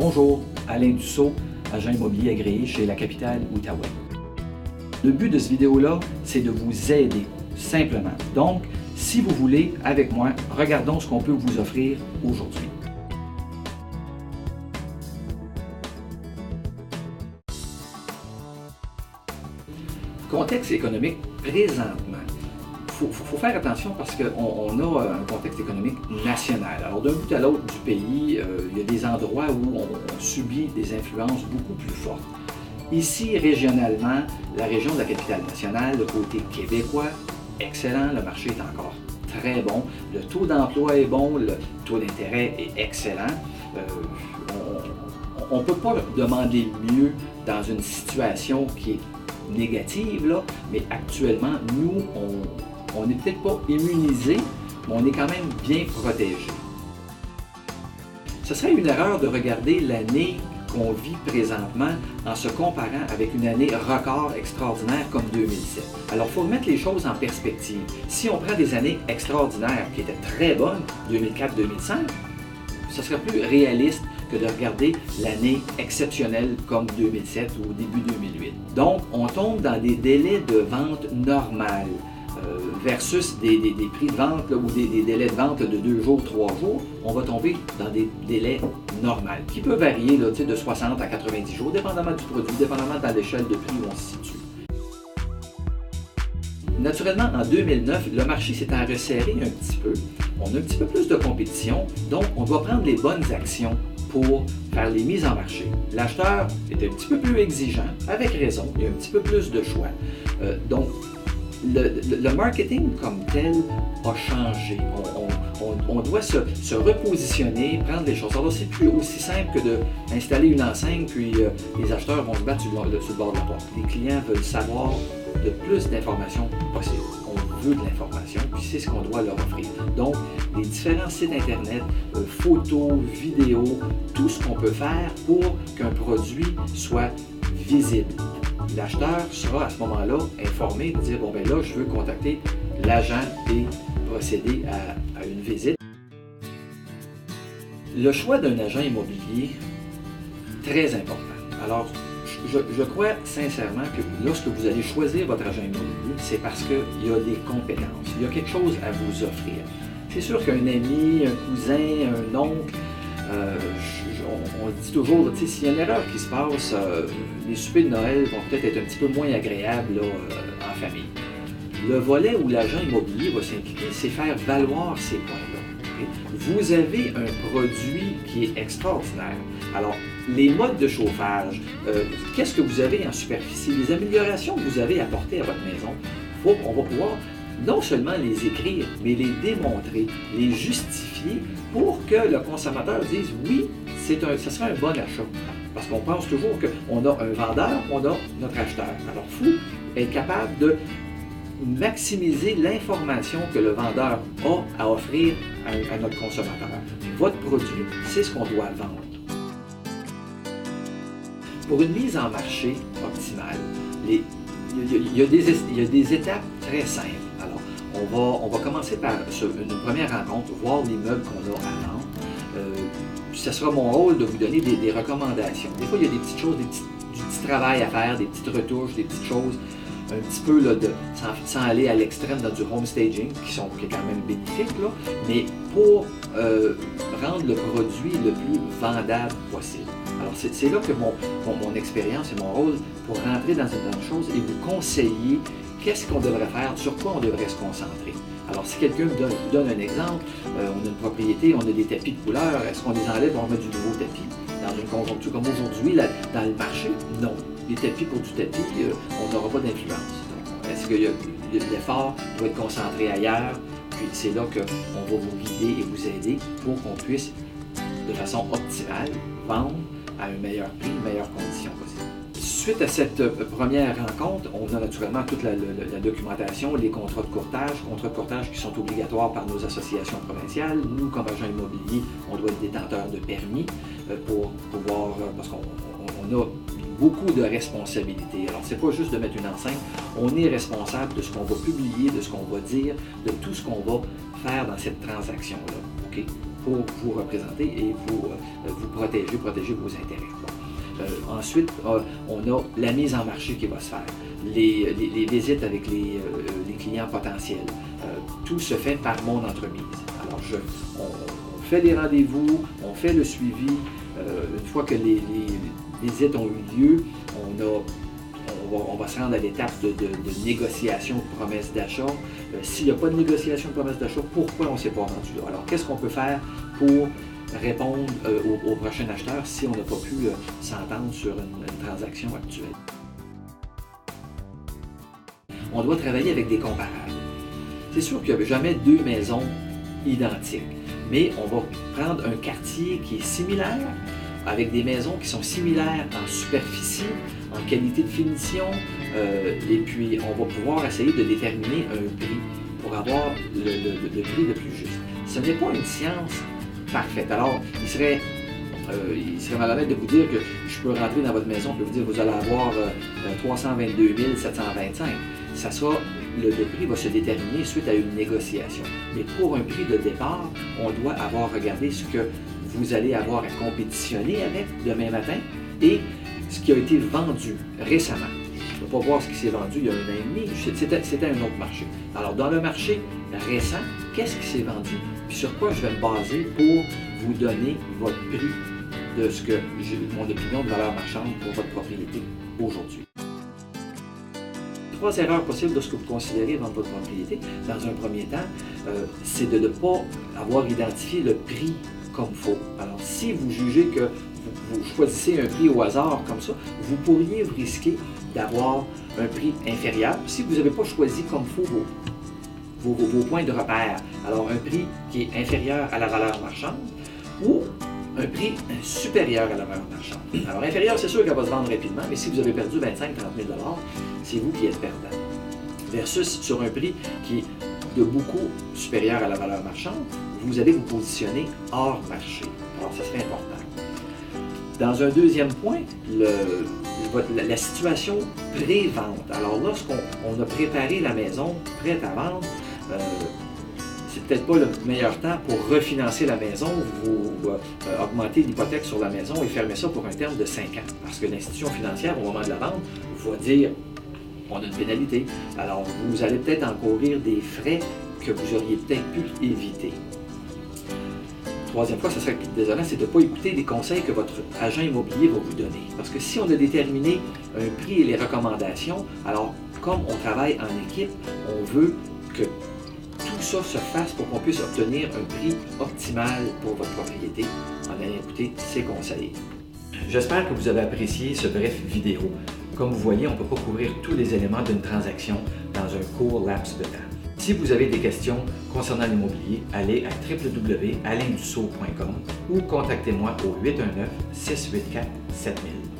Bonjour, Alain Dussault, agent immobilier agréé chez La Capitale Outaouais. Le but de cette vidéo-là, c'est de vous aider, simplement. Donc, si vous voulez, avec moi, regardons ce qu'on peut vous offrir aujourd'hui. Contexte économique présentement. Il faut faire attention parce qu'on a un contexte économique national. Alors, d'un bout à l'autre du pays, il y a des endroits où on subit des influences beaucoup plus fortes. Ici, régionalement, la région de la Capitale-Nationale, le côté québécois, excellent, le marché est encore très bon, le taux d'emploi est bon, le taux d'intérêt est excellent. On ne peut pas demander mieux dans une situation qui est négative, là, mais actuellement, nous, on n'est peut-être pas immunisé, mais on est quand même bien protégé. Ce serait une erreur de regarder l'année qu'on vit présentement en se comparant avec une année record extraordinaire comme 2007. Alors, il faut mettre les choses en perspective. Si on prend des années extraordinaires qui étaient très bonnes, 2004-2005, ce serait plus réaliste que de regarder l'année exceptionnelle comme 2007 ou début 2008. Donc, on tombe dans des délais de vente normales versus des prix de vente là, ou des délais de vente là, de 2 jours, 3 jours. On va tomber dans des délais normaux qui peuvent varier là, de 60 à 90 jours, dépendamment du produit, dépendamment de l'échelle de prix où on se situe. Naturellement, en 2009, le marché s'est resserré un petit peu. On a un petit peu plus de compétition, donc on doit prendre les bonnes actions pour faire les mises en marché. L'acheteur est un petit peu plus exigeant, avec raison, il y a un petit peu plus de choix. Donc, le marketing comme tel a changé. On doit se repositionner, prendre les choses. Alors, c'est plus aussi simple que d'installer une enseigne, puis les acheteurs vont se battre sur le bord de la porte. Les clients veulent savoir le plus d'informations possible. On veut de l'information, puis c'est ce qu'on doit leur offrir. Donc, les différents sites Internet, photos, vidéos, tout ce qu'on peut faire pour qu'un produit soit visible. L'acheteur sera à ce moment-là informé de dire, bon ben là, je veux contacter l'agent et procéder à une visite. Le choix d'un agent immobilier, très important. Alors, je crois sincèrement que lorsque vous allez choisir votre agent immobilier, c'est parce qu'il y a des compétences, il y a quelque chose à vous offrir. C'est sûr qu'un ami, un cousin, un oncle, on dit toujours, s'il y a une erreur qui se passe, les soupers de Noël vont peut-être être un petit peu moins agréables là, en famille. Le volet où l'agent immobilier va s'impliquer, c'est faire valoir ces points-là. Okay? Vous avez un produit qui est extraordinaire. Alors, les modes de chauffage, qu'est-ce que vous avez en superficie, les améliorations que vous avez apportées à votre maison, on va pouvoir non seulement les écrire, mais les démontrer, les justifier pour que le consommateur dise oui, ce sera un bon achat. Parce qu'on pense toujours qu'on a un vendeur, on a notre acheteur. Alors, il faut être capable de maximiser l'information que le vendeur a à offrir à notre consommateur. Votre produit, c'est ce qu'on doit vendre. Pour une mise en marché optimale, il y a des étapes très simples. Alors, on va commencer par une première rencontre, voir l'immeuble qu'on a à vendre. Ce sera mon rôle de vous donner des recommandations. Des fois, il y a des petites choses, du petit travail à faire, des petites retouches, des petites choses, un petit peu là, sans aller à l'extrême dans du home staging, qui est quand même bénéfique, là, mais pour rendre le produit le plus vendable possible. Alors, c'est là que mon expérience et mon rôle pour rentrer dans une chose et vous conseiller qu'est-ce qu'on devrait faire, sur quoi on devrait se concentrer. Alors, si quelqu'un vous donne un exemple, on a une propriété, on a des tapis de couleur, est-ce qu'on les enlève, on met du nouveau tapis? Dans une conjoncture comme aujourd'hui, dans le marché, non. Les tapis pour du tapis, on n'aura pas d'influence. Est-ce que l'effort doit être concentré ailleurs? Puis c'est là qu'on va vous guider et vous aider pour qu'on puisse, de façon optimale, vendre à un meilleur prix, une meilleure condition possible. Suite à cette première rencontre, on a naturellement toute la documentation, les contrats de courtage qui sont obligatoires par nos associations provinciales. Nous, comme agents immobiliers, on doit être détenteurs de permis pour pouvoir, parce qu'on a beaucoup de responsabilités. Alors, c'est pas juste de mettre une enseigne, on est responsable de ce qu'on va publier, de ce qu'on va dire, de tout ce qu'on va faire dans cette transaction-là. Okay? pour vous représenter et vous protéger vos intérêts. Ensuite, on a la mise en marché qui va se faire, les visites avec les clients potentiels. Tout se fait par mon entremise. Alors, on fait les rendez-vous, on fait le suivi. Une fois que les visites ont eu lieu, on va se rendre à l'étape de négociation de promesse d'achat. S'il n'y a pas de négociation de promesse d'achat, pourquoi on ne s'est pas rendu là? Alors, qu'est-ce qu'on peut faire pour répondre au prochain acheteur si on n'a pas pu s'entendre sur une transaction actuelle? On doit travailler avec des comparables. C'est sûr qu'il n'y a jamais deux maisons identiques, mais on va prendre un quartier qui est similaire, avec des maisons qui sont similaires en superficie, en qualité de finition, et puis on va pouvoir essayer de déterminer un prix pour avoir le prix le plus juste. Ce n'est pas une science parfaite. Alors, il serait malhonnête de vous dire que je peux rentrer dans votre maison et vous dire que vous allez avoir 322 725. Ça sera, le prix va se déterminer suite à une négociation. Mais pour un prix de départ, on doit avoir regardé ce que vous allez avoir à compétitionner avec demain matin et ce qui a été vendu récemment. Je ne vais pas voir ce qui s'est vendu il y a 1 an et demi, c'était un autre marché. Alors, dans le marché récent, qu'est-ce qui s'est vendu? Puis sur quoi je vais me baser pour vous donner votre prix de ce que mon opinion de valeur marchande pour votre propriété aujourd'hui. 3 erreurs possibles de ce que vous considérez dans votre propriété. Dans un premier temps, c'est de ne pas avoir identifié le prix comme il faut. Alors, si vous jugez que vous choisissez un prix au hasard comme ça, vous pourriez vous risquer d'avoir un prix inférieur si vous n'avez pas choisi comme il faut vos points de repère. Alors, un prix qui est inférieur à la valeur marchande ou un prix supérieur à la valeur marchande. Alors, inférieur, c'est sûr qu'elle va se vendre rapidement, mais si vous avez perdu 25 000 30 000 $, c'est vous qui êtes perdant. Versus sur un prix qui est de beaucoup supérieur à la valeur marchande, vous allez vous positionner hors marché. Alors, ça serait important. Dans un deuxième point, la situation pré-vente. Alors, lorsqu'on a préparé la maison prête à vendre, c'est peut-être pas le meilleur temps pour refinancer la maison, vous augmenter l'hypothèque sur la maison et fermer ça pour un terme de 5 ans. Parce que l'institution financière, au moment de la vente, va dire on a une pénalité. Alors, vous allez peut-être encourir des frais que vous auriez peut-être pu éviter. Troisième fois, ce serait désolant, c'est de ne pas écouter les conseils que votre agent immobilier va vous donner. Parce que si on a déterminé un prix et les recommandations, alors comme on travaille en équipe, on veut que tout ça se fasse pour qu'on puisse obtenir un prix optimal pour votre propriété en allant écouter ces conseils. J'espère que vous avez apprécié ce bref vidéo. Comme vous voyez, on ne peut pas couvrir tous les éléments d'une transaction dans un court laps de temps. Si vous avez des questions concernant l'immobilier, allez à www.alaindussault.com ou contactez-moi au 819-684-7000.